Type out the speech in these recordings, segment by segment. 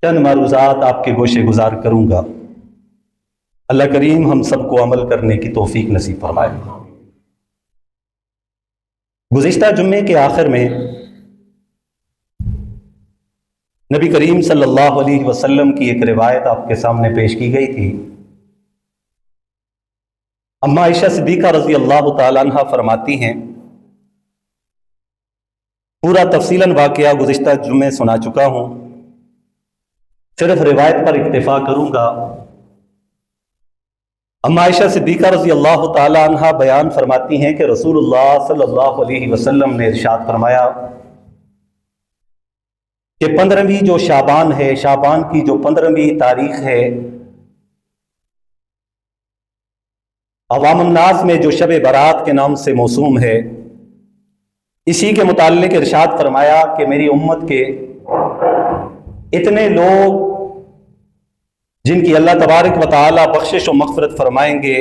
چند معروضات آپ کے گوشے گزار کروں گا۔ اللہ کریم ہم سب کو عمل کرنے کی توفیق نصیب فرمائے۔ گزشتہ جمعے کے آخر میں نبی کریم صلی اللہ علیہ وسلم کی ایک روایت آپ کے سامنے پیش کی گئی تھی۔ اما عائشہ صدیقہ رضی اللہ تعالیٰ عنہ فرماتی ہیں، پورا تفصیلاً واقعہ گزشتہ جمعے سنا چکا ہوں، صرف روایت پر اکتفا کروں گا۔ اما عائشہ صدیقہ رضی اللہ تعالیٰ عنہ بیان فرماتی ہیں کہ رسول اللہ صلی اللہ علیہ وسلم نے ارشاد فرمایا کہ 15ویں جو شعبان ہے، شعبان کی جو 15ویں تاریخ ہے، عوام الناس میں جو شب برات کے نام سے موسوم ہے، اسی کے متعلق ارشاد فرمایا کہ میری امت کے اتنے لوگ جن کی اللہ تبارک و تعالی بخشش و مغفرت فرمائیں گے،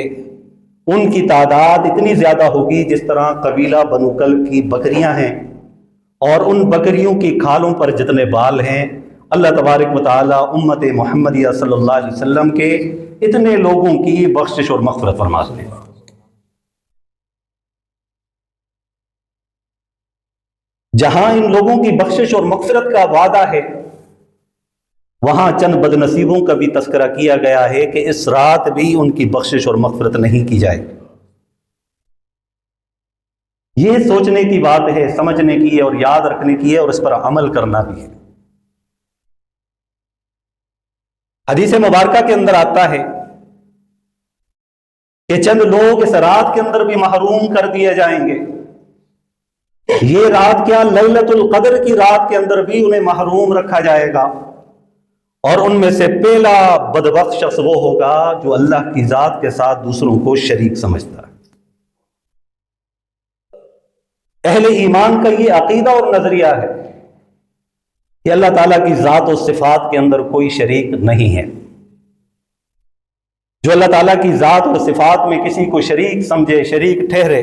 ان کی تعداد اتنی زیادہ ہوگی جس طرح قبیلہ بنو کلب کی بکریاں ہیں، اور ان بکریوں کی کھالوں پر جتنے بال ہیں، اللہ تبارک و تعالی امت محمدیہ صلی اللہ علیہ وسلم کے اتنے لوگوں کی بخشش اور مغفرت فرما دیں۔ جہاں ان لوگوں کی بخشش اور مغفرت کا وعدہ ہے، وہاں چند بد نصیبوں کا بھی تذکرہ کیا گیا ہے کہ اس رات بھی ان کی بخشش اور مغفرت نہیں کی جائے۔ یہ سوچنے کی بات ہے، سمجھنے کی ہے اور یاد رکھنے کی ہے، اور اس پر عمل کرنا بھی ہے۔ حدیث مبارکہ کے اندر آتا ہے کہ چند لوگ اس رات کے اندر بھی محروم کر دیے جائیں گے۔ یہ رات کیا، لیلۃ القدر کی رات کے اندر بھی انہیں محروم رکھا جائے گا، اور ان میں سے پہلا بدبخت شخص وہ ہوگا جو اللہ کی ذات کے ساتھ دوسروں کو شریک سمجھتا ہے۔ اہل ایمان کا یہ عقیدہ اور نظریہ ہے کہ اللہ تعالیٰ کی ذات و صفات کے اندر کوئی شریک نہیں ہے۔ جو اللہ تعالیٰ کی ذات اور صفات میں کسی کو شریک سمجھے، شریک ٹھہرے،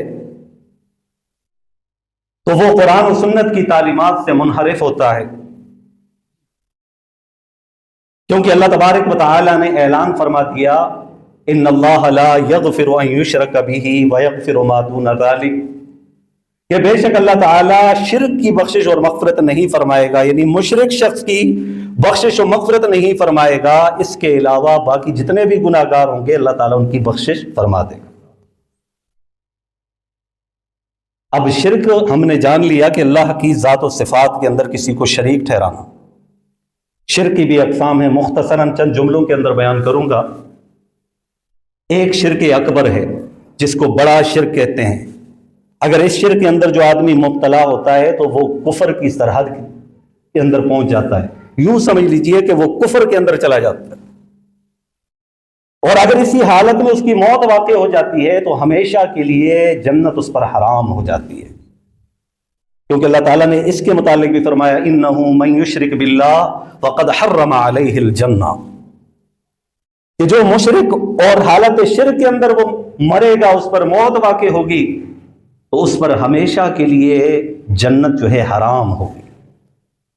تو وہ قرآن و سنت کی تعلیمات سے منحرف ہوتا ہے، کیونکہ اللہ تبارک و تعالی نے اعلان فرما دیا، ان اللہ لا یغفر ان یشرک بہ ویغفر ما دون ذلک، کہ بے شک اللہ تعالیٰ شرک کی بخشش اور مغفرت نہیں فرمائے گا، یعنی مشرک شخص کی بخشش و مغفرت نہیں فرمائے گا، اس کے علاوہ باقی جتنے بھی گناہ گار ہوں گے اللہ تعالیٰ ان کی بخشش فرما دے گا۔ اب شرک ہم نے جان لیا کہ اللہ کی ذات و صفات کے اندر کسی کو شریک ٹھہرانا۔ شرک کی بھی اقسام ہیں، مختصراً چند جملوں کے اندر بیان کروں گا۔ ایک شرک اکبر ہے جس کو بڑا شرک کہتے ہیں۔ اگر اس شرک کے اندر جو آدمی مبتلا ہوتا ہے تو وہ کفر کی سرحد کے اندر پہنچ جاتا ہے، یوں سمجھ لیجئے کہ وہ کفر کے اندر چلا جاتا ہے، اور اگر اسی حالت میں اس کی موت واقع ہو جاتی ہے تو ہمیشہ کے لیے جنت اس پر حرام ہو جاتی ہے، کیونکہ اللہ تعالیٰ نے اس کے متعلق بھی فرمایا، اِنَّهُ مَن يُشْرِكْ بِاللَّهِ فَقَدْ حَرَّمَ عَلَيْهِ الْجَنَّةَ، کہ جو مشرک اور حالت شرک کے اندر وہ مرے گا، اس پر موت واقع ہوگی، تو اس پر ہمیشہ کے لیے جنت جو ہے حرام ہوگی،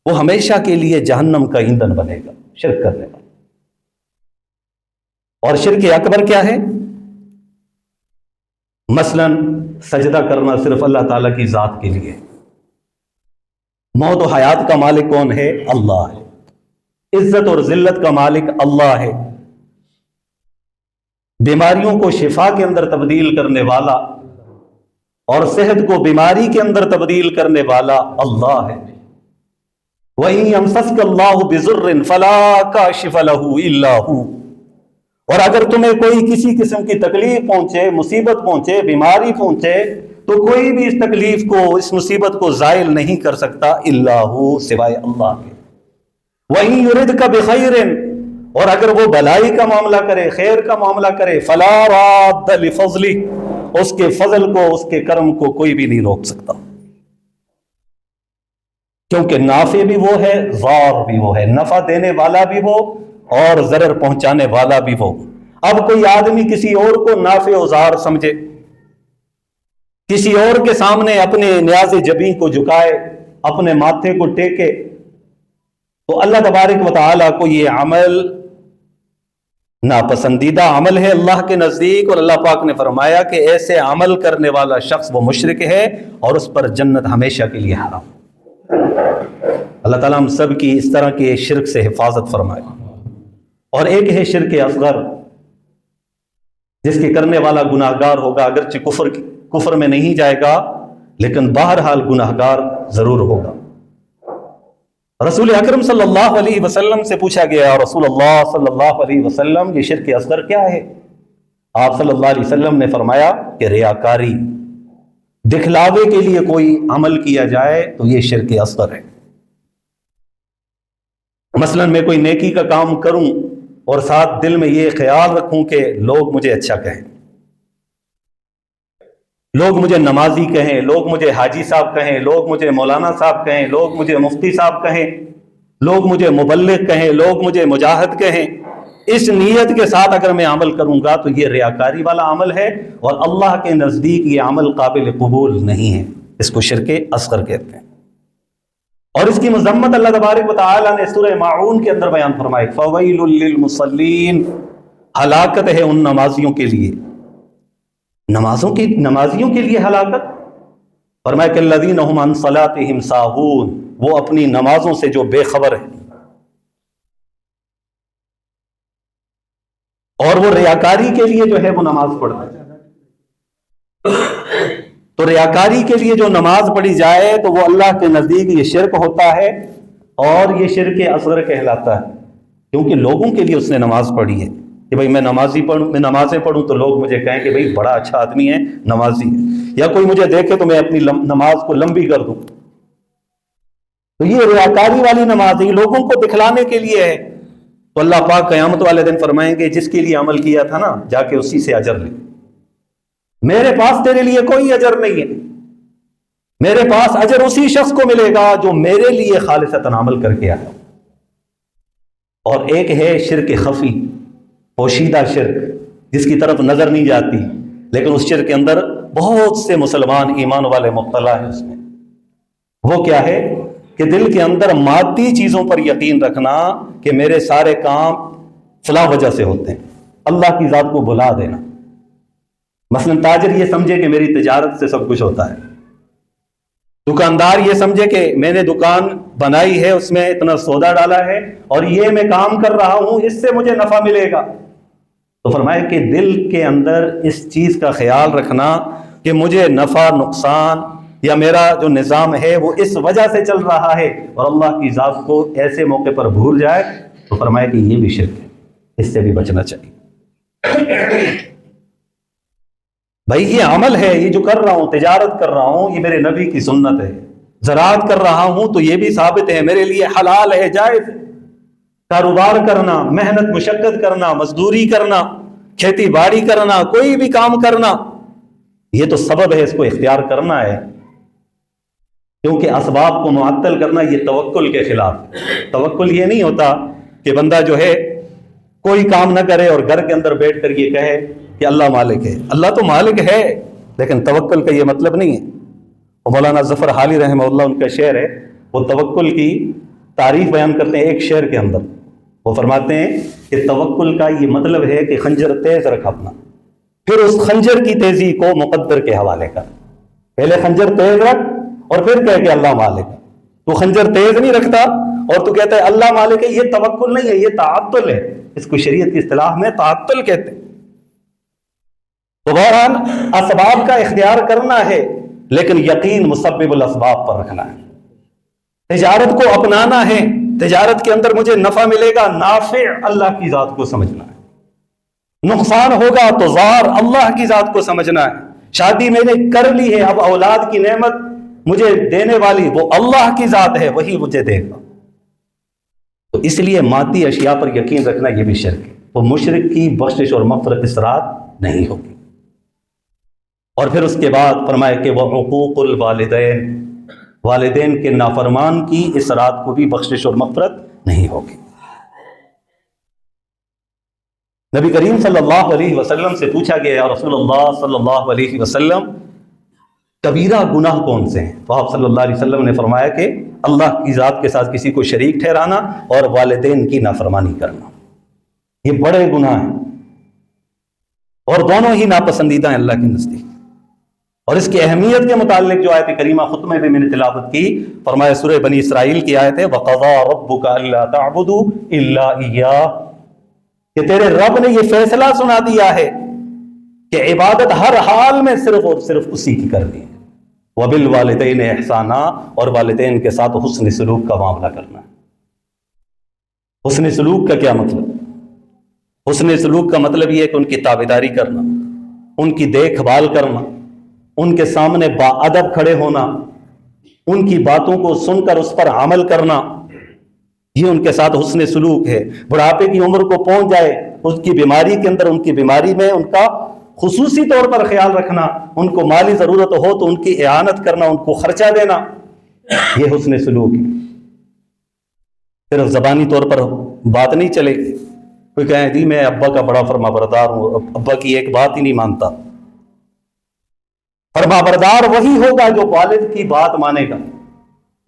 وہ ہمیشہ کے لیے جہنم کا ایندھن بنے گا شرک کرنے والا۔ اور شرک اکبر کیا ہے؟ مثلا سجدہ کرنا صرف اللہ تعالیٰ کی ذات کے لیے۔ موت و حیات کا مالک کون ہے؟ اللہ ہے۔ عزت اور ذلت کا مالک اللہ ہے۔ بیماریوں کو شفا کے اندر تبدیل کرنے والا اور صحت کو بیماری کے اندر تبدیل کرنے والا اللہ ہے۔ وَإِن يَمْسَسْكَ اللَّهُ بِضُرٍّ فَلَا كَاشِفَ لَهُ إِلَّا هُوَ، اور اگر تمہیں کوئی کسی قسم کی تکلیف پہنچے، مصیبت پہنچے، بیماری پہنچے، تو کوئی بھی اس تکلیف کو، اس مصیبت کو زائل نہیں کر سکتا الا ہو، سوائے اللہ کے۔ وَإِن يُرِدْكَ بِخَيْرٍ، اور اگر وہ بھلائی کا معاملہ کرے، خیر کا معاملہ کرے، فَلَا رَادَّ لِفَضْلِهِ، اس کے فضل کو، اس کے کرم کو کوئی بھی نہیں روک سکتا، کیونکہ نافع بھی وہ ہے، ضار بھی وہ ہے، نفع دینے والا بھی وہ اور ضرر پہنچانے والا بھی وہ۔ اب کوئی آدمی کسی اور کو نافع و ضار سمجھے، کسی اور کے سامنے اپنے نیاز جبیں کو جھکائے، اپنے ماتھے کو ٹیکے، تو اللہ تبارک و تعالیٰ کو یہ عمل ناپسندیدہ عمل ہے اللہ کے نزدیک، اور اللہ پاک نے فرمایا کہ ایسے عمل کرنے والا شخص وہ مشرک ہے اور اس پر جنت ہمیشہ کے لیے حرام۔ اللہ تعالیٰ ہم سب کی اس طرح کے شرک سے حفاظت فرمائے۔ اور ایک ہے شرک اصغر، جس کے کرنے والا گناہ گار ہوگا، اگرچہ کفر میں نہیں جائے گا لیکن بہرحال گناہ گار ضرور ہوگا۔ رسول اکرم صلی اللہ علیہ وسلم سے پوچھا گیا، رسول اللہ صلی اللہ علیہ وسلم یہ شرک اصغر کیا ہے؟ آپ صلی اللہ علیہ وسلم نے فرمایا کہ ریاکاری، دکھلاوے کے لیے کوئی عمل کیا جائے تو یہ شرک اصغر ہے۔ مثلا میں کوئی نیکی کا کام کروں اور ساتھ دل میں یہ خیال رکھوں کہ لوگ مجھے اچھا کہیں، لوگ مجھے نمازی کہیں، لوگ مجھے حاجی صاحب کہیں، لوگ مجھے مولانا صاحب کہیں، لوگ مجھے مفتی صاحب کہیں، لوگ مجھے مبلغ کہیں، لوگ مجھے مجاہد کہیں، اس نیت کے ساتھ اگر میں عمل کروں گا تو یہ ریاکاری والا عمل ہے، اور اللہ کے نزدیک یہ عمل قابل قبول نہیں ہے، اس کو شرک اصغر کہتے ہیں۔ اور اس کی مذمت اللہ تبارک و تعالیٰ نے سورہ ماعون کے اندر بیان فرمائی، فَوَيْلٌ لِّلْمُصَلِّينَ، ہلاکت ہے ان نمازیوں کے لیے، نمازیوں کے لیے ہلاکت۔ فرمایا کہ الذین هم عن صلاتهم ساہون، وہ اپنی نمازوں سے جو بے خبر ہیں، اور وہ ریاکاری کے لیے جو ہے وہ نماز پڑھتے ہیں۔ تو ریاکاری کے لیے جو نماز پڑھی جائے تو وہ اللہ کے نزدیک یہ شرک ہوتا ہے، اور یہ شرک اصغر کہلاتا ہے، کیونکہ لوگوں کے لیے اس نے نماز پڑھی ہے کہ بھئی میں نمازیں پڑھوں تو لوگ مجھے کہیں کہ بھئی بڑا اچھا آدمی ہے، نمازی ہے، یا کوئی مجھے دیکھے تو میں اپنی نماز کو لمبی کر دوں۔ تو یہ ریاکاری والی نماز ہے، یہ لوگوں کو دکھلانے کے لیے ہے۔ تو اللہ پاک قیامت والے دن فرمائیں گے جس کے لیے عمل کیا تھا نا، جا کے اسی سے اجر لے، میرے پاس تیرے لیے کوئی اجر نہیں ہے، میرے پاس اجر اسی شخص کو ملے گا جو میرے لیے خالصتاً عمل کر کے آیا۔ اور ایک ہے شرک خفی، پوشیدہ شرک، جس کی طرف نظر نہیں جاتی، لیکن اس شرک کے اندر بہت سے مسلمان ایمان والے مبتلا ہیں اس میں۔ وہ کیا ہے کہ دل کے اندر مادی چیزوں پر یقین رکھنا کہ میرے سارے کام فلاں وجہ سے ہوتے ہیں، اللہ کی ذات کو بھلا دینا۔ مثلا تاجر یہ سمجھے کہ میری تجارت سے سب کچھ ہوتا ہے، دکاندار یہ سمجھے کہ میں نے دکان بنائی ہے، اس میں اتنا سودا ڈالا ہے اور یہ میں کام کر رہا ہوں، اس سے مجھے نفع ملے گا۔ تو فرمایا کہ دل کے اندر اس چیز کا خیال رکھنا کہ مجھے نفع نقصان یا میرا جو نظام ہے وہ اس وجہ سے چل رہا ہے، اور اللہ کی ذات کو ایسے موقع پر بھول جائے، تو فرمایا کہ یہ بھی شرک ہے، اس سے بھی بچنا چاہیے۔ بھائی یہ عمل ہے، یہ جو کر رہا ہوں، تجارت کر رہا ہوں، یہ میرے نبی کی سنت ہے، زراعت کر رہا ہوں تو یہ بھی ثابت ہے میرے لیے حلال ہے، جائز ہے، کاروبار کرنا، محنت مشقت کرنا، مزدوری کرنا، کھیتی باڑی کرنا، کوئی بھی کام کرنا، یہ تو سبب ہے، اس کو اختیار کرنا ہے، کیونکہ اسباب کو معطل کرنا یہ توکل کے خلاف ہے۔ توکل یہ نہیں ہوتا کہ بندہ جو ہے کوئی کام نہ کرے اور گھر کے اندر بیٹھ کر یہ کہے کہ اللہ مالک ہے۔ اللہ تو مالک ہے، لیکن توکل کا یہ مطلب نہیں ہے۔ اور مولانا ظفر حالی رحمہ اللہ ان کا شعر ہے، وہ توکل کی تعریف بیان کرتے ہیں ایک شعر کے اندر، وہ فرماتے ہیں کہ توکل کا یہ مطلب ہے کہ خنجر تیز رکھ اپنا، پھر اس خنجر کی تیزی کو مقدر کے حوالے کر۔ پہلے خنجر تیز رکھ اور پھر کہہ کہ اللہ مالک ہے۔ تو خنجر تیز نہیں رکھتا اور تو کہتا ہے اللہ مالک ہے، یہ توکل نہیں ہے، یہ تعطل ہے، اس کو شریعت کی اصطلاح میں تعطل کہتے ہیں۔ تو بہرحال اسباب کا اختیار کرنا ہے، لیکن یقین مسبب الاسباب پر رکھنا ہے۔ تجارت کو اپنانا ہے، تجارت کے اندر مجھے نفع ملے گا، نافع اللہ کی ذات کو سمجھنا ہے، نقصان ہوگا تو ضار اللہ کی ذات کو سمجھنا ہے۔ شادی میں نے کر لی ہے، اب اولاد کی نعمت مجھے دینے والی وہ اللہ کی ذات ہے، وہی مجھے دے گا۔ تو اس لیے مادی اشیاء پر یقین رکھنا یہ بھی شرک ہے، وہ مشرک کی بخشش اور مغفرت اس رات نہیں ہوگی۔ اور پھر اس کے بعد فرمایا کہ وہ حقوق الوالدین، والدین کے نافرمان کی اس رات کو بھی بخشش اور مغفرت نہیں ہوگی۔ نبی کریم صلی اللہ علیہ وسلم سے پوچھا گیا، یا رسول اللہ صلی اللہ علیہ وسلم کبیرہ گناہ کون سے ہیں؟ تو آپ صلی اللہ علیہ وسلم نے فرمایا کہ اللہ کی ذات کے ساتھ کسی کو شریک ٹھہرانا اور والدین کی نافرمانی کرنا، یہ بڑے گناہ ہیں اور دونوں ہی ناپسندیدہ ہیں اللہ کے نزدیک۔ اور اس کی اہمیت کے متعلق جو آیت کریمہ خطبے میں نے تلاوت کی، فرمایا سورہ بنی اسرائیل کی آیت ہے وَقَضَىٰ رَبُّكَ أَلَّا تَعْبُدُوا إِلَّا إِيَّاهُ، کہ تیرے رب نے یہ فیصلہ سنا دیا ہے کہ عبادت ہر حال میں صرف اور صرف اسی کی کرنی ہے، وَبِالْوَالِدَيْنِ إِحْسَانًا، اور والدین کے ساتھ حسن سلوک کا معاملہ کرنا ہے۔ حسن سلوک کا کیا مطلب؟ حسن سلوک کا مطلب یہ ہے کہ ان کی تابعداری کرنا، ان کی دیکھ بھال کرنا، ان کے سامنے باادب کھڑے ہونا، ان کی باتوں کو سن کر اس پر عمل کرنا، یہ ان کے ساتھ حسن سلوک ہے۔ بڑھاپے کی عمر کو پہنچ جائے، اس کی بیماری کے اندر، ان کی بیماری میں ان کا خصوصی طور پر خیال رکھنا، ان کو مالی ضرورت ہو تو ان کی اعانت کرنا، ان کو خرچہ دینا، یہ حسن سلوک ہے۔ صرف زبانی طور پر بات نہیں چلے گی، کوئی کہے جی میں ابا کا بڑا فرما بردار ہوں، ابا کی ایک بات ہی نہیں مانتا۔ فرما بردار وہی ہوگا جو والد کی بات مانے گا،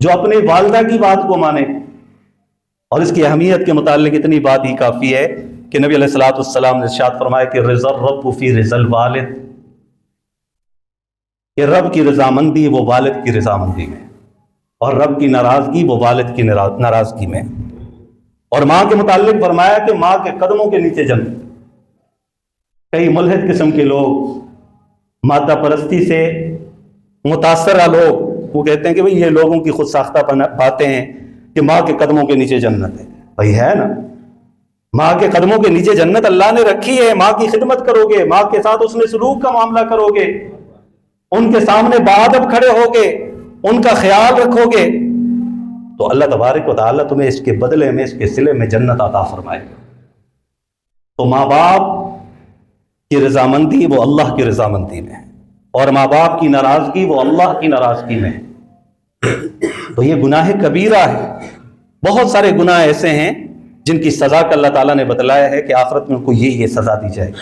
جو اپنے والدہ کی بات کو مانے گا۔ اور اس کی اہمیت کے متعلق اتنی بات ہی کافی ہے کہ نبی علیہ الصلوۃ والسلام نے ارشاد فرمایا کہ رضا الرب فی رضا الوالد، کہ رب کی رضامندی وہ والد کی رضامندی میں، اور رب کی ناراضگی وہ والد کی ناراضگی میں۔ اور ماں کے متعلق فرمایا کہ ماں کے قدموں کے نیچے جنت۔ کئی ملحد قسم کے لوگ، مادہ پرستی سے متاثرہ لوگ، وہ کہتے ہیں کہ بھئی یہ لوگوں کی خود ساختہ باتیں ہیں کہ ماں کے قدموں کے نیچے جنت ہے۔ بھئی ہے نا، ماں کے قدموں کے نیچے جنت اللہ نے رکھی ہے۔ ماں کی خدمت کرو گے، ماں کے ساتھ اس نے سلوک کا معاملہ کرو گے، ان کے سامنے باادب کھڑے ہوگے، ان کا خیال رکھو گے، تو اللہ تبارک و تعالیٰ تمہیں اس کے بدلے میں، اس کے صلے میں جنت عطا فرمائے گا۔ تو ماں باپ کی رضامندی وہ اللہ کی رضامندی میں، اور ماں باپ کی ناراضگی وہ اللہ کی ناراضگی میں۔ تو یہ گناہ کبیرہ ہے۔ بہت سارے گناہ ایسے ہیں جن کی سزا کا اللہ تعالیٰ نے بتلایا ہے کہ آخرت میں ان کو یہ سزا دی جائے گی،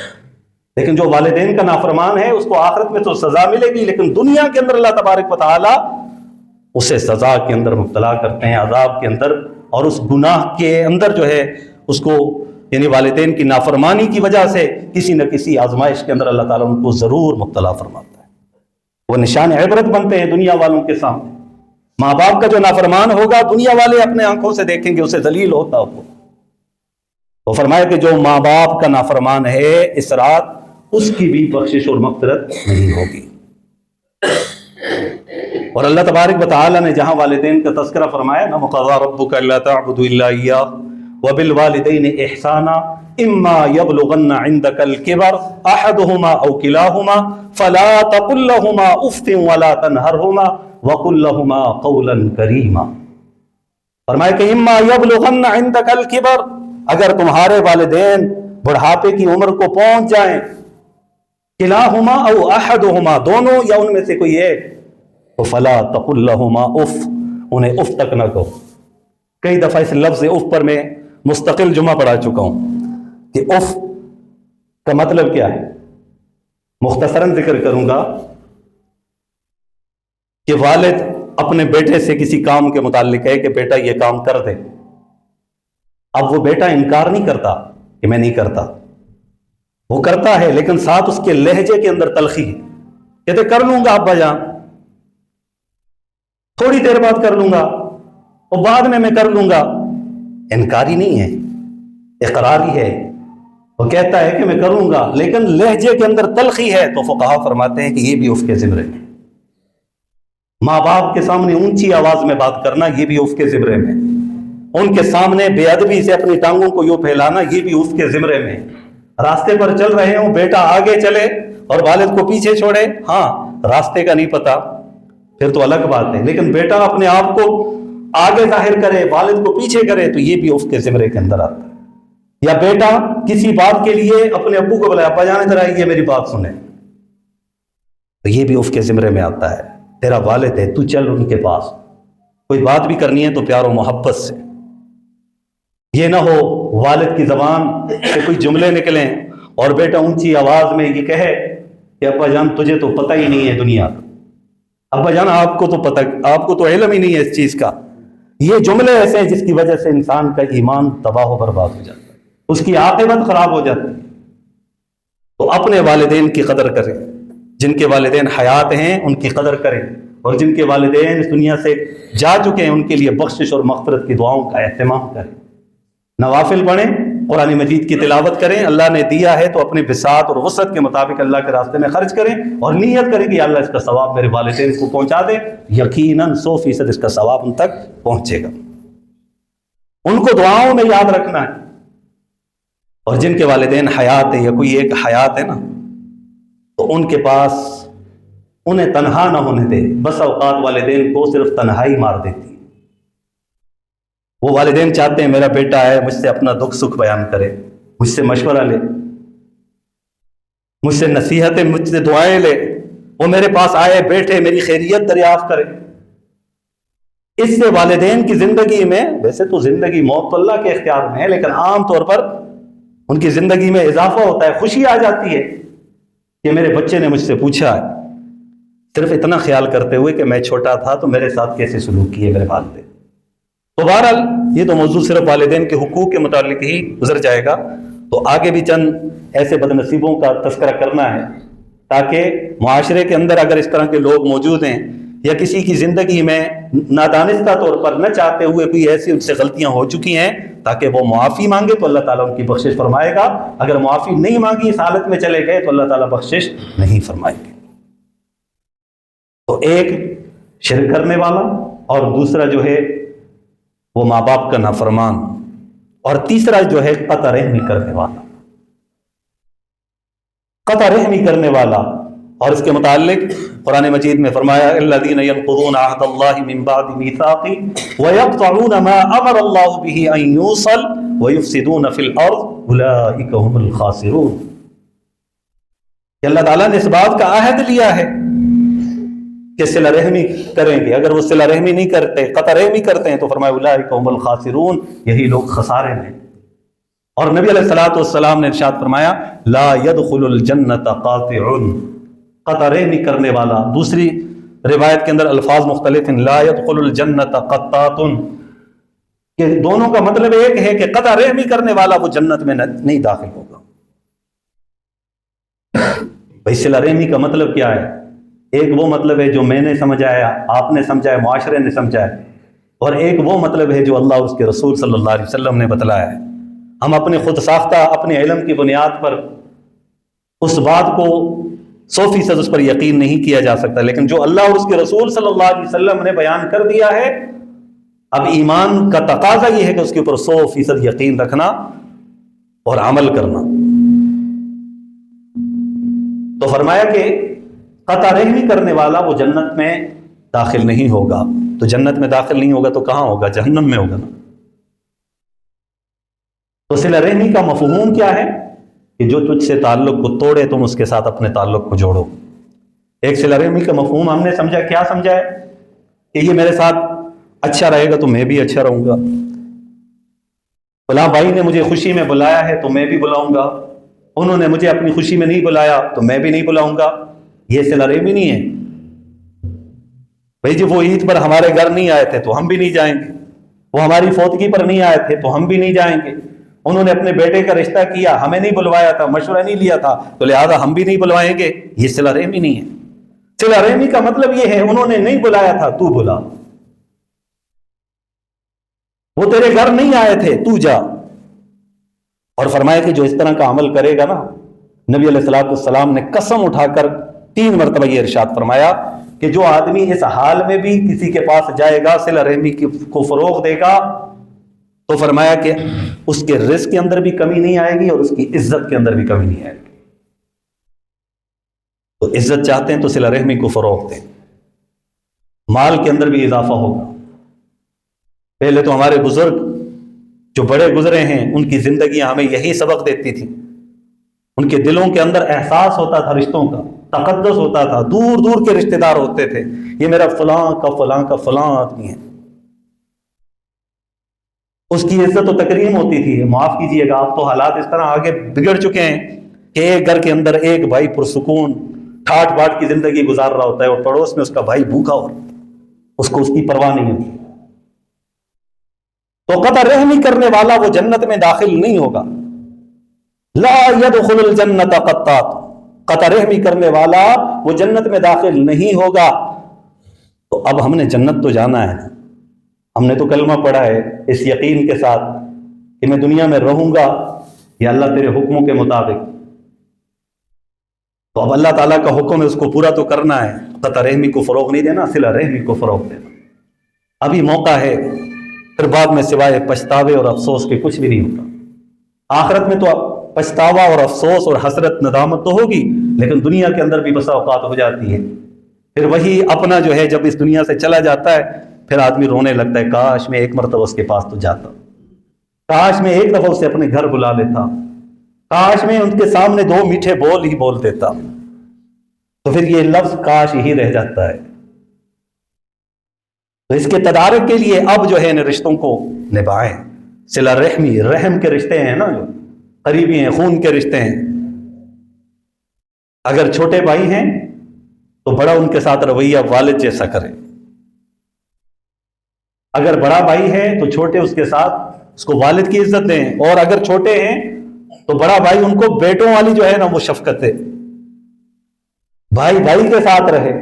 لیکن جو والدین کا نافرمان ہے اس کو آخرت میں تو سزا ملے گی، لیکن دنیا کے اندر اللہ تبارک و تعالیٰ اسے سزا کے اندر مبتلا کرتے ہیں، عذاب کے اندر، اور اس گناہ کے اندر جو ہے اس کو، یعنی والدین کی نافرمانی کی وجہ سے کسی نہ کسی آزمائش کے اندر اللہ تعالیٰ ان کو ضرور مبتلا فرماتا ہے۔ وہ نشان عبرت بنتے ہیں دنیا والوں کے سامنے۔ ماں باپ کا جو نافرمان ہوگا دنیا والے اپنے آنکھوں سے دیکھیں گے اسے ذلیل ہوتا ہو۔ تو فرمایا کہ جو ماں باپ کا نافرمان ہے اس رات اس کی بھی بخشش اور مغفرت نہیں ہوگی۔ اور اللہ تبارک و تعالیٰ نے جہاں والدین کا تذکرہ فرمایا نا، وَقَضَىٰ رَبُّكَ أَلَّا تَعْبُدُوا إِلَّا إِيَّاهُ وَبِالْوَالِدَيْنِ إِحْسَانًا إِمَّا يَبْلُغَنَّ عِندَكَ الْكِبَرَ أَحَدُهُمَا أَوْ كِلَاهُمَا فَلَا تَقُل لَّهُمَا أُفٍّ وَلَا تَنْهَرْهُمَا وَقُل لَّهُمَا قَوْلًا كَرِيمًا۔ فرمایا کہ إِمَّا يَبْلُغَنَّ عِندَكَ الْكِبَرَ، اگر تمہارے والدین بڑھاپے کی عمر کو پہنچ جائیں، کلاہما او احدہما، دونوں یا ان میں سے کوئی ایک، تو فلا تقل لہما اف، انہیں اف تک نہ کہو۔ کئی دفعہ اس لفظ اف پر میں مستقل جمعہ پڑھا چکا ہوں کہ اف کا مطلب کیا ہے۔ مختصراً ذکر کروں گا کہ والد اپنے بیٹے سے کسی کام کے متعلق ہے کہ بیٹا یہ کام کر دے، اب وہ بیٹا انکار نہیں کرتا کہ میں نہیں کرتا، وہ کرتا ہے، لیکن ساتھ اس کے لہجے کے اندر تلخی ہے، کہتے کر لوں گا ابا جان، تھوڑی دیر بعد کر لوں گا، اور بعد میں کر لوں گا۔ انکاری نہیں ہے، اقراری ہے، وہ کہتا ہے کہ میں کروں گا، لیکن لہجے کے اندر تلخی ہے، تو فقہا فرماتے ہیں کہ یہ بھی اف کے زمرے میں۔ ماں باپ کے سامنے اونچی آواز میں بات کرنا یہ بھی اف کے زمرے میں، ان کے سامنے بے ادبی سے اپنی ٹانگوں کو یوں پھیلانا یہ بھی اف کے زمرے میں۔ راستے پر چل رہے ہوں، بیٹا آگے چلے اور والد کو پیچھے چھوڑے، ہاں راستے کا نہیں پتا پھر تو الگ بات ہے، لیکن بیٹا اپنے آپ کو آگے ظاہر کرے، والد کو پیچھے کرے، تو یہ بھی اف کے زمرے کے اندر آتا ہے۔ یا بیٹا کسی بات کے لیے اپنے ابو کو بلایا، ابا جان ادھر آئیے میری بات سنیں، تو یہ بھی اف کے زمرے میں آتا ہے۔ تیرا والد ہے، تو چل ان کے پاس، کوئی بات بھی کرنی ہے تو پیار و محبت سے۔ یہ نہ ہو والد کی زبان سے کوئی جملے نکلیں اور بیٹا اونچی آواز میں یہ کہے کہ ابا جان تجھے تو پتہ ہی نہیں ہے دنیا کا، ابا جان آپ کو تو پتہ، آپ کو تو علم ہی نہیں ہے اس چیز کا. یہ جملے ایسے ہیں جس کی وجہ سے انسان کا ایمان تباہ و برباد ہو جاتا ہے، اس کی عاقبت خراب ہو جاتی ہے. تو اپنے والدین کی قدر کریں، جن کے والدین حیات ہیں ان کی قدر کریں، اور جن کے والدین اس دنیا سے جا چکے ہیں ان کے لیے بخشش اور مغفرت کی دعاؤں کا اہتمام کریں. نوافل پڑھیں، قرآن مجید کی تلاوت کریں، اللہ نے دیا ہے تو اپنے بساط اور وسعت کے مطابق اللہ کے راستے میں خرچ کریں، اور نیت کریں کہ اللہ اس کا ثواب میرے والدین کو پہنچا دے. یقیناً 100% اس کا ثواب ان تک پہنچے گا. ان کو دعاؤں میں یاد رکھنا ہے. اور جن کے والدین حیات ہیں یا کوئی ایک حیات ہے نا، تو ان کے پاس انہیں تنہا نہ ہونے دے. بس اوقات والدین کو صرف تنہائی مار دیتی ہے. وہ والدین چاہتے ہیں میرا بیٹا ہے مجھ سے اپنا دکھ سکھ بیان کرے، مجھ سے مشورہ لے، مجھ سے نصیحتیں، مجھ سے دعائیں لے، وہ میرے پاس آئے بیٹھے میری خیریت دریافت کرے. اس سے والدین کی زندگی میں، ویسے تو زندگی موت تو اللہ کے اختیار میں ہے، لیکن عام طور پر ان کی زندگی میں اضافہ ہوتا ہے، خوشی آ جاتی ہے کہ میرے بچے نے مجھ سے پوچھا ہے، صرف اتنا خیال کرتے ہوئے کہ میں چھوٹا تھا تو میرے ساتھ کیسے سلوک کیے میرے والدین. تو بہرحال یہ تو موضوع صرف والدین کے حقوق کے متعلق ہی گزر جائے گا. تو آگے بھی چند ایسے بد نصیبوں کا تذکرہ کرنا ہے تاکہ معاشرے کے اندر اگر اس طرح کے لوگ موجود ہیں یا کسی کی زندگی میں نادانستہ طور پر نہ چاہتے ہوئے کوئی ایسی ان سے غلطیاں ہو چکی ہیں، تاکہ وہ معافی مانگے تو اللہ تعالیٰ ان کی بخشش فرمائے گا. اگر معافی نہیں مانگی، اس حالت میں چلے گئے تو اللہ تعالیٰ بخشش نہیں فرمائیں گے. تو ایک شرک کرنے والا، اور دوسرا جو ہے وہ ماں باپ کا نافرمان، اور تیسرا جو ہے قطع رحمی کرنے والا. قطع رحمی کرنے والا، اور اس کے متعلق قرآن مجید میں فرمایا الذین ینقضون عہد اللہ من بعد میثاقہ ویقطعون ما امر اللہ بہ ان یوصل ویفسدون فی الارض اولئک هم الخاسرون. کہ اللہ تعالیٰ نے اس بات کا عہد لیا ہے کہ صلہ رحمی کریں گے، اگر وہ صلہ رحمی نہیں کرتے، قطع رحمی کرتے ہیں تو فرمایا اولئک هم الخاسرون، یہی لوگ خسارے میں. اور نبی علیہ الصلوۃ والسلام نے ارشاد فرمایا لا يدخل الجنت قاطع، قطع رحمی کرنے والا. دوسری روایت کے اندر الفاظ مختلف ہیں، لا يدخل الجنت قطاط، کہ دونوں کا مطلب ایک ہے کہ قطع رحمی کرنے والا وہ جنت میں نہیں داخل ہوگا. بھائی صلہ رحمی کا مطلب کیا ہے؟ ایک وہ مطلب ہے جو میں نے سمجھایا، آپ نے سمجھایا، معاشرے نے سمجھایا، اور ایک وہ مطلب ہے جو اللہ اور اس کے رسول صلی اللہ علیہ وسلم نے بتلایا ہے. ہم اپنے خود ساختہ اپنے علم کی بنیاد پر اس بات کو 100% اس پر یقین نہیں کیا جا سکتا، لیکن جو اللہ اور اس کے رسول صلی اللہ علیہ وسلم نے بیان کر دیا ہے، اب ایمان کا تقاضا یہ ہے کہ اس کے اوپر 100% یقین رکھنا اور عمل کرنا. تو فرمایا کہ قطع رحمی کرنے والا وہ جنت میں داخل نہیں ہوگا. تو جنت میں داخل نہیں ہوگا تو کہاں ہوگا؟ جہنم میں ہوگا نا. تو صلہ رحمی کا مفہوم کیا ہے؟ کہ جو تجھ سے تعلق کو توڑے تم اس کے ساتھ اپنے تعلق کو جوڑو. ایک صلہ رحمی کا مفہوم ہم نے سمجھا، کیا سمجھا ہے؟ کہ یہ میرے ساتھ اچھا رہے گا تو میں بھی اچھا رہوں گا. فلاں بھائی نے مجھے خوشی میں بلایا ہے تو میں بھی بلاؤں گا، انہوں نے مجھے اپنی خوشی میں نہیں بلایا تو میں بھی نہیں بلاؤں گا. یہ صلہ رحمی نہیں ہے. بھائی جی وہ عید پر ہمارے گھر نہیں آئے تھے تو ہم بھی نہیں جائیں گے، وہ ہماری فوتگی پر نہیں آئے تھے تو ہم بھی نہیں جائیں گے، انہوں نے اپنے بیٹے کا رشتہ کیا، ہمیں نہیں بلوایا تھا، مشورہ نہیں لیا تھا، تو لہذا ہم بھی نہیں بلوائیں گے. یہ صلہ رحمی نہیں ہے. صلہ رحمی کا مطلب یہ ہے انہوں نے نہیں بلایا تھا تو بلا، وہ تیرے گھر نہیں آئے تھے تو جا. اور فرمایا کہ جو اس طرح کا عمل کرے گا نا، نبی علیہ الصلوۃ والسلام نے قسم اٹھا کر 3 مرتبہ یہ ارشاد فرمایا کہ جو آدمی اس حال میں بھی کسی کے پاس جائے گا، صلہ رحمی کو فروغ دے گا، تو فرمایا کہ اس کے رزق کے اندر بھی کمی نہیں آئے گی اور اس کی عزت کے اندر بھی کمی نہیں آئے گی. تو عزت چاہتے ہیں تو صلہ رحمی کو فروغ دیں. مال کے اندر بھی اضافہ ہوگا. پہلے تو ہمارے بزرگ جو بڑے گزرے ہیں ان کی زندگیاں ہمیں یہی سبق دیتی تھی. ان کے دلوں کے اندر احساس ہوتا تھا رشتوں کا، تقدس ہوتا تھا، دور دور کے رشتہ دار ہوتے تھے، یہ میرا فلاں کا فلاں کا فلاں آدمی ہے. اس کی عزت و تکریم ہوتی تھی. معاف کیجئے گا، آپ تو حالات اس طرح آگے بگڑ چکے ہیں کہ ایک گھر کے اندر ایک بھائی پرسکون ٹھاٹ باٹ کی زندگی گزار رہا ہوتا ہے اور پڑوس میں اس کا بھائی بھوکا ہو اس کو اس کی پرواہ نہیں ہوتی، تو قطع رحمی کرنے والا وہ جنت میں داخل نہیں ہوگا. لا يدخل الجنت قطات، قطع رحمی کرنے والا وہ جنت میں داخل نہیں ہوگا. تو اب ہم نے جنت تو جانا ہے، ہم نے تو کلمہ پڑھا ہے اس یقین کے ساتھ کہ میں دنیا میں رہوں گا یا اللہ تیرے حکموں کے مطابق. تو اب اللہ تعالیٰ کا حکم ہے اس کو پورا تو کرنا ہے، قطع رحمی کو فروغ نہیں دینا، صلہ رحمی کو فروغ دینا. ابھی موقع ہے، پھر بعد میں سوائے پچھتاوے اور افسوس کے کچھ بھی نہیں ہوتا. آخرت میں تو پچھتاوا اور افسوس اور حسرت ندامت تو ہوگی، لیکن دنیا کے اندر بھی بسا اوقات ہو جاتی ہے. پھر وہی اپنا جو ہے جب اس دنیا سے چلا جاتا ہے پھر آدمی رونے لگتا ہے، کاش میں ایک مرتبہ اس کے پاس تو جاتا، کاش میں ایک دفعہ اسے اپنے گھر بلا لیتا، کاش میں ان کے سامنے 2 میٹھے بول ہی بول دیتا. تو پھر یہ لفظ کاش ہی رہ جاتا ہے. تو اس کے تدارک کے لیے اب جو ہے ان رشتوں کو نبھائیں. صلہ رحمی، رحم کے رشتے ہیں نا، جو قریبی ہیں، خون کے رشتے ہیں. اگر چھوٹے بھائی ہیں تو بڑا ان کے ساتھ رویہ والد جیسا کرے، اگر بڑا بھائی ہے تو چھوٹے اس کے ساتھ اس کو والد کی عزت دیں، اور اگر چھوٹے ہیں تو بڑا بھائی ان کو بیٹوں والی جو ہے نا وہ شفقت دے. بھائی بھائی کے ساتھ رہے،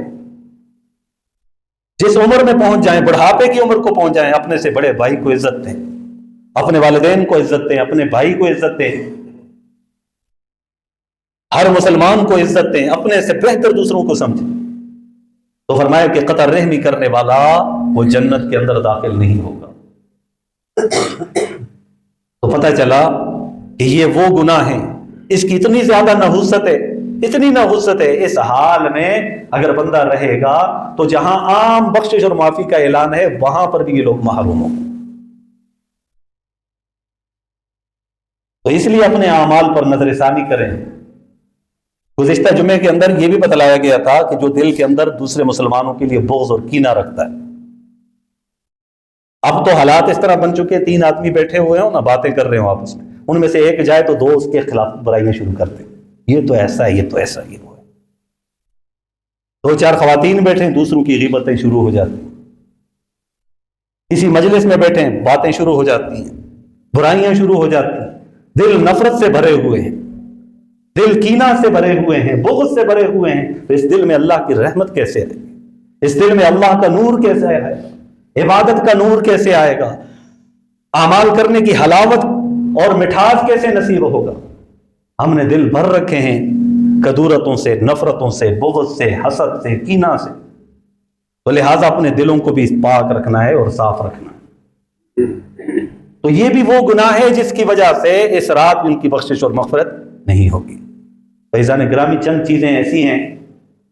جس عمر میں پہنچ جائیں، بڑھاپے کی عمر کو پہنچ جائیں، اپنے سے بڑے بھائی کو عزت دیں، اپنے والدین کو عزت دیں، اپنے بھائی کو عزت دیں، ہر مسلمان کو عزت دیں، اپنے سے بہتر دوسروں کو سمجھیں. تو فرمایا کہ قطع رحمی کرنے والا وہ جنت کے اندر داخل نہیں ہوگا. تو پتہ چلا کہ یہ وہ گناہ ہیں، اس کی اتنی زیادہ نحوست ہے، اتنی نحوست ہے. اس حال میں اگر بندہ رہے گا تو جہاں عام بخشش اور معافی کا اعلان ہے وہاں پر بھی یہ لوگ محروم ہوں. تو اس لیے اپنے اعمال پر نظر ثانی کریں. گزشتہ جمعے کے اندر یہ بھی بتلایا گیا تھا کہ جو دل کے اندر دوسرے مسلمانوں کے لیے بغض اور کینہ رکھتا ہے، اب تو حالات اس طرح بن چکے، 3 آدمی بیٹھے ہوئے ہوں نا، باتیں کر رہے ہوں آپس میں، ان میں سے ایک جائے تو 2 اس کے خلاف برائیاں شروع کرتے، یہ تو ایسا ہے، یہ تو ایسا، یہ وہ ہے. 2-4 خواتین بیٹھے ہیں، دوسروں کی غیبتیں شروع ہو جاتی ہیں. کسی مجلس میں بیٹھے ہیں، باتیں شروع ہو جاتی ہیں، برائیاں شروع ہو جاتی ہیں. دل نفرت سے بھرے ہوئے ہیں، دل کینہ سے بھرے ہوئے ہیں، بغض سے بھرے ہوئے ہیں. تو اس دل میں اللہ کی رحمت کیسے آئے گی؟ اس دل میں اللہ کا نور کیسے آئے گا؟ عبادت کا نور کیسے آئے گا؟ اعمال کرنے کی حلاوت اور مٹھاس کیسے نصیب ہوگا؟ ہم نے دل بھر رکھے ہیں کدورتوں سے، نفرتوں سے، بغض سے، حسد سے، کینہ سے. تو لہٰذا اپنے دلوں کو بھی پاک رکھنا ہے اور صاف رکھنا ہے. تو یہ بھی وہ گناہ ہے جس کی وجہ سے اس رات ان کی بخشش اور مغفرت نہیں ہوگی. فیضان گرامی، چند چیزیں ایسی ہیں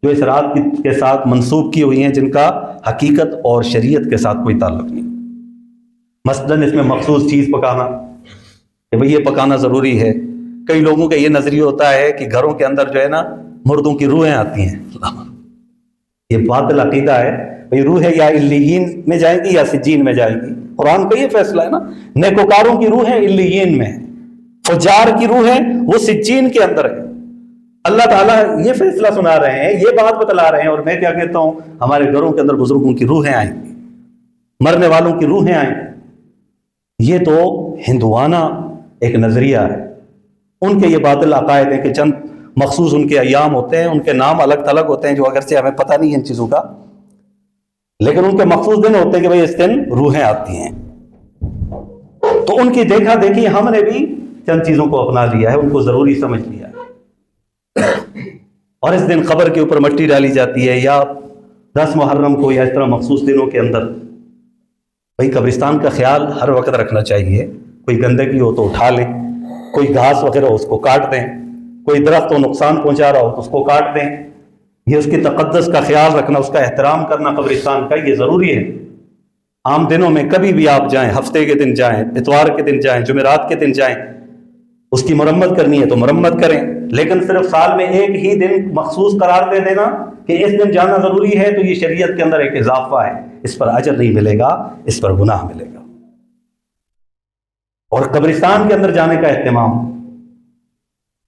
جو اس رات کے ساتھ منسوب کی ہوئی ہیں جن کا حقیقت اور شریعت کے ساتھ کوئی تعلق نہیں. مثلاً اس میں مخصوص چیز پکانا، کہ بھئی یہ پکانا ضروری ہے. کئی لوگوں کا یہ نظریہ ہوتا ہے کہ گھروں کے اندر جو ہے نا مردوں کی روحیں آتی ہیں. یہ باطل عقیدہ ہے. بھئی روحیں یا علیین میں جائیں گی یا سجین میں جائیں گی. قرآن کا یہ فیصلہ ہے نا، نیکوکاروں کی روحیں علیین میں، فجار کی روحیں وہ سجین کے اندر ہے. اللہ تعالیٰ یہ فیصلہ سنا رہے ہیں، یہ بات بتلا رہے ہیں، اور میں کیا کہتا ہوں، ہمارے گھروں کے اندر بزرگوں کی روحیں آئیں گی، مرنے والوں کی روحیں آئیں گی. یہ تو ہندوانہ ایک نظریہ ہے. ان کے یہ باطل عقائد ہیں کہ چند مخصوص ان کے ایام ہوتے ہیں، ان کے نام الگ تھلگ ہوتے ہیں جو اگرچہ ہمیں پتہ نہیں ہے ان چیزوں کا، لیکن ان کے مخصوص دن ہوتے ہیں کہ بھئی اس دن روحیں آتی ہیں. تو ان کی دیکھا دیکھی ہم نے بھی چند چیزوں کو اپنا لیا ہے، ان کو ضروری سمجھ لیا ہے. اور اس دن قبر کے اوپر مٹی ڈالی جاتی ہے، یا 10 محرم کو یا اس طرح مخصوص دنوں کے اندر. بھئی قبرستان کا خیال ہر وقت رکھنا چاہیے. کوئی گندگی ہو تو اٹھا لیں، کوئی گھاس وغیرہ ہو اس کو کاٹ دیں، کوئی درخت ہو نقصان پہنچا رہا ہو تو اس کو کاٹ دیں. یہ اس کی تقدس کا خیال رکھنا، اس کا احترام کرنا قبرستان کا، یہ ضروری ہے. عام دنوں میں کبھی بھی آپ جائیں، ہفتے کے دن جائیں، اتوار کے دن جائیں، جمعرات کے دن جائیں، اس کی مرمت کرنی ہے تو مرمت کریں. لیکن صرف سال میں ایک ہی دن مخصوص قرار دے دینا کہ اس دن جانا ضروری ہے، تو یہ شریعت کے اندر ایک اضافہ ہے. اس پر اجر نہیں ملے گا، اس پر گناہ ملے گا. اور قبرستان کے اندر جانے کا اہتمام،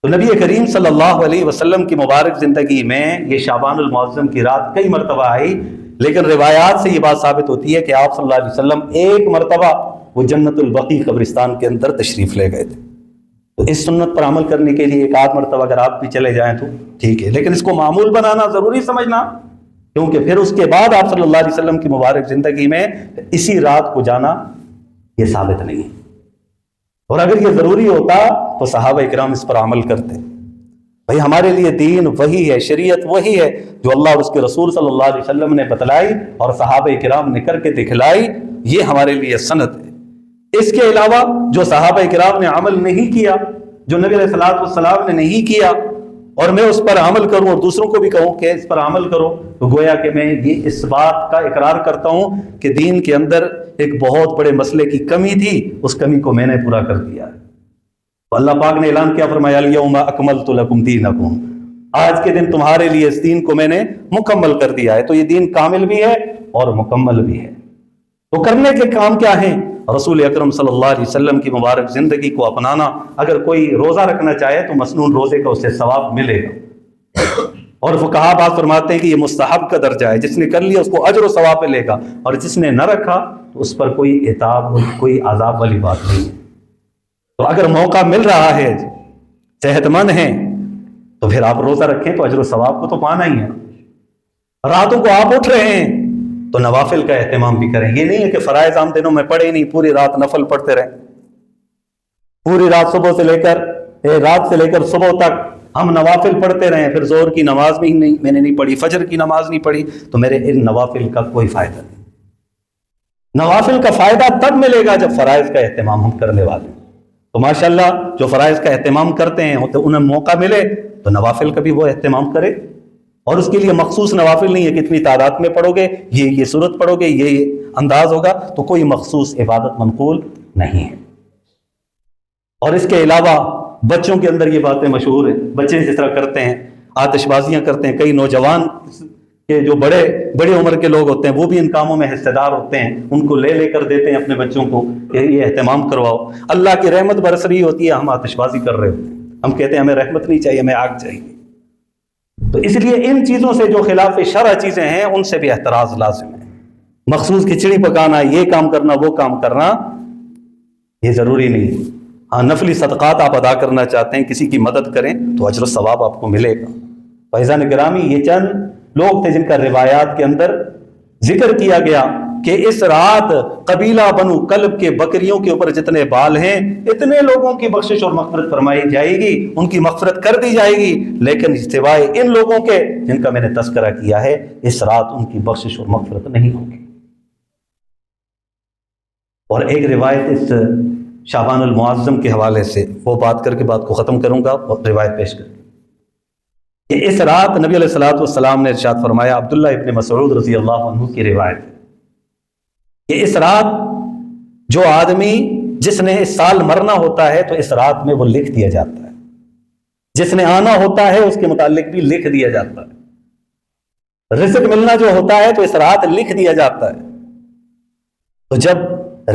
تو نبی کریم صلی اللہ علیہ وسلم کی مبارک زندگی میں یہ شعبان المعظم کی رات کئی مرتبہ آئی، لیکن روایات سے یہ بات ثابت ہوتی ہے کہ آپ صلی اللہ علیہ وسلم ایک مرتبہ وہ جنت البقیع قبرستان کے اندر تشریف لے گئے تھے۔ تو اس سنت پر عمل کرنے کے لیے ایک آدھ مرتبہ اگر آپ بھی چلے جائیں تو ٹھیک ہے، لیکن اس کو معمول بنانا ضروری سمجھنا، کیونکہ پھر اس کے بعد آپ صلی اللہ علیہ وسلم کی مبارک زندگی میں اسی رات کو جانا یہ ثابت نہیں ہے، اور اگر یہ ضروری ہوتا تو صحابہ اکرام اس پر عمل کرتے۔ بھئی ہمارے لیے دین وہی ہے، شریعت وہی ہے جو اللہ اور اس کے رسول صلی اللہ علیہ وسلم نے بتلائی اور صحابہ اکرام نے کر کے دکھلائی، یہ ہمارے لیے سند ہے۔ اس کے علاوہ جو صحابہ اکرام نے عمل نہیں کیا، جو نبی علیہ الصلوۃ والسلام نے نہیں کیا، اور میں اس پر عمل کروں اور دوسروں کو بھی کہوں کہ اس پر عمل کرو، تو گویا کہ میں یہ اس بات کا اقرار کرتا ہوں کہ دین کے اندر ایک بہت بڑے مسئلے کی کمی تھی، اس کمی کو میں نے پورا کر دیا ہے۔ تو اللہ پاک نے اعلان کیا، فرمایا الیوم اکملت لکم دینکم، آج کے دن تمہارے لیے اس دین کو میں نے مکمل کر دیا ہے۔ تو یہ دین کامل بھی ہے اور مکمل بھی ہے۔ تو کرنے کے کام کیا ہیں؟ رسول اکرم صلی اللہ علیہ وسلم کی مبارک زندگی کو اپنانا۔ اگر کوئی روزہ رکھنا چاہے تو مسنون روزے کا اسے ثواب ملے گا، اور فقہا بات فرماتے ہیں کہ یہ مستحب کا درجہ ہے، جس نے کر لیا اس کو اجر و ثواب ملے گا، اور جس نے نہ رکھا تو اس پر کوئی عتاب اور کوئی عذاب والی بات نہیں ہے۔ تو اگر موقع مل رہا ہے، صحت مند ہیں، تو پھر آپ روزہ رکھیں تو اجر و ثواب کو تو پانا ہی ہے۔ راتوں کو آپ اٹھ رہے ہیں تو نوافل کا اہتمام بھی کریں۔ یہ نہیں ہے کہ فرائض عام دنوں میں پڑھے نہیں، پوری رات نفل پڑھتے رہیں، پوری رات سے لے کر صبح تک ہم نوافل پڑھتے رہیں، پھر ظہر کی نماز بھی نہیں میں نے نہیں پڑھی، فجر کی نماز نہیں پڑھی، تو میرے ان نوافل کا کوئی فائدہ نہیں۔ نوافل کا فائدہ تب ملے گا جب فرائض کا اہتمام ہم کرنے والے ہیں۔ تو ماشاءاللہ جو فرائض کا اہتمام کرتے ہیں تو انہیں موقع ملے تو نوافل کا بھی وہ اہتمام کرے، اور اس کے لیے مخصوص نوافل نہیں ہے کہ اتنی تعداد میں پڑھو گے، یہ صورت پڑھو گے، یہ انداز ہوگا، تو کوئی مخصوص عبادت منقول نہیں ہے۔ اور اس کے علاوہ بچوں کے اندر یہ باتیں مشہور ہیں، بچے جس طرح کرتے ہیں، آتش بازیاں کرتے ہیں، کئی نوجوان کے جو بڑے عمر کے لوگ ہوتے ہیں وہ بھی ان کاموں میں حصہ دار ہوتے ہیں، ان کو لے کر دیتے ہیں اپنے بچوں کو کہ یہ اہتمام کرواؤ۔ اللہ کی رحمت برس رہی ہوتی ہے، ہم آتش بازی کر رہے ہوتے ہیں، ہم کہتے ہیں ہمیں رحمت نہیں چاہیے، ہمیں آگ چاہیے۔ تو اس لیے ان چیزوں سے جو خلاف شرع چیزیں ہیں ان سے بھی احتراز لازم ہے۔ مخصوص کھچڑی پکانا، یہ کام کرنا، وہ کام کرنا، یہ ضروری نہیں۔ ہاں نفلی صدقات آپ ادا کرنا چاہتے ہیں، کسی کی مدد کریں تو اجر و ثواب آپ کو ملے گا۔ فیضان گرامی، یہ چند لوگ تھے جن کا روایات کے اندر ذکر کیا گیا کہ اس رات قبیلہ بنو کلب کے بکریوں کے اوپر جتنے بال ہیں اتنے لوگوں کی بخشش اور مغفرت فرمائی جائے گی، ان کی مغفرت کر دی جائے گی، لیکن سوائے ان لوگوں کے جن کا میں نے تذکرہ کیا ہے، اس رات ان کی بخشش اور مغفرت نہیں ہوگی۔ اور ایک روایت اس شعبان المعظم کے حوالے سے وہ بات کر کے بات کو ختم کروں گا، اور روایت پیش کر کہ اس رات نبی علیہ الصلوۃ والسلام نے ارشاد فرمایا، عبداللہ ابن مسعود رضی اللہ عنہ کی روایت ہے کہ اس رات جو آدمی جس نے اس سال مرنا ہوتا ہے تو اس رات میں وہ لکھ دیا جاتا ہے، جس نے آنا ہوتا ہے اس کے متعلق بھی لکھ دیا جاتا ہے، رزق ملنا جو ہوتا ہے تو اس رات لکھ دیا جاتا ہے۔ تو جب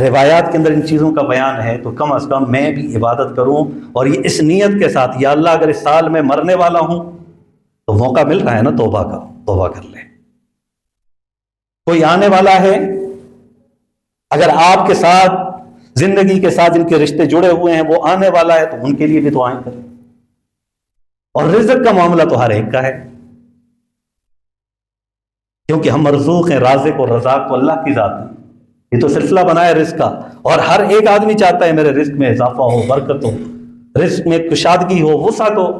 روایات کے اندر ان چیزوں کا بیان ہے تو کم از کم میں بھی عبادت کروں، اور یہ اس نیت کے ساتھ، یا اللہ اگر اس سال میں مرنے والا ہوں تو موقع مل رہا ہے نا توبہ کا، توبہ کر لیں۔ کوئی آنے والا ہے، اگر آپ کے ساتھ زندگی کے ساتھ جن کے رشتے جڑے ہوئے ہیں وہ آنے والا ہے تو ان کے لیے بھی دعائیں کریں۔ اور رزق کا معاملہ تو ہر ایک کا ہے، کیونکہ ہم مرزوق ہیں، رازق اور رزاق تو اللہ کی ذات ہے، یہ تو سلسلہ بنا ہے رزق کا، اور ہر ایک آدمی چاہتا ہے میرے رزق میں اضافہ ہو، برکت ہو، رزق میں کشادگی ہو، وسعت ہو۔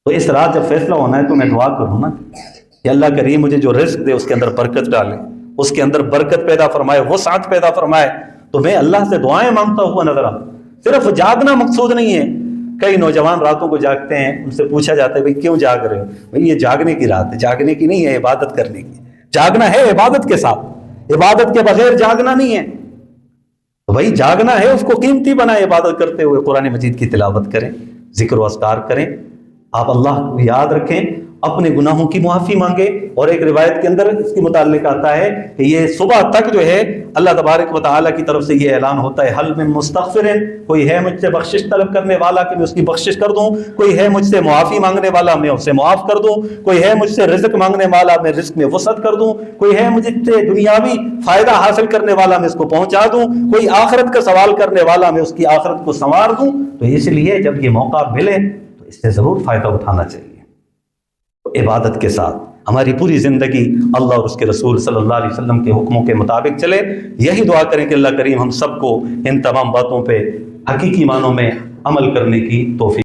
تو اس رات جب فیصلہ ہونا ہے تو میں دعا کروں نا کہ اللہ کریم مجھے جو رزق دے اس کے اندر برکت ڈالے، اس کے اندر برکت پیدا فرمائے، وسعت پیدا فرمائے۔ تو میں اللہ سے دعائیں مانگتا ہوا نظر آؤں۔ صرف جاگنا مقصود نہیں ہے۔ کئی نوجوان راتوں کو جاگتے ہیں، ان سے پوچھا جاتا ہے بھئی کیوں جاگ رہے ہو؟ بھئی یہ جاگنے کی رات ہے، جاگنے کی نہیں ہے، عبادت کرنے کی۔ جاگنا ہے عبادت کے ساتھ، عبادت کے بغیر جاگنا نہیں ہے۔ تو بھئی جاگنا ہے، اس کو قیمتی بنائیں، عبادت کرتے ہوئے قرآن مجید کی تلاوت کریں، ذکر و اذکار کریں، آپ اللہ کو یاد رکھیں، اپنے گناہوں کی معافی مانگے. اور ایک روایت کے اندر اس کے متعلق آتا ہے کہ یہ صبح تک جو ہے اللہ تبارک و تعالیٰ کی طرف سے یہ اعلان ہوتا ہے حل من مستغفر، کوئی ہے مجھ سے بخشش طلب کرنے والا کہ میں اس کی بخشش کر دوں، کوئی ہے مجھ سے معافی مانگنے والا میں اسے معاف کر دوں، کوئی ہے مجھ سے رزق مانگنے والا میں رزق میں وسعت کر دوں، کوئی ہے مجھ سے دنیاوی فائدہ حاصل کرنے والا میں اس کو پہنچا دوں، کوئی آخرت کا سوال کرنے والا میں اس کی آخرت کو سنوار دوں. تو اس لیے جب یہ موقع ملے تو اس سے ضرور فائدہ اٹھانا چاہیے. عبادت کے ساتھ ہماری پوری زندگی اللہ اور اس کے رسول صلی اللہ علیہ وسلم کے حکموں کے مطابق چلے. یہی دعا کریں کہ اللہ کریم ہم سب کو ان تمام باتوں پہ حقیقی معنوں میں عمل کرنے کی توفیق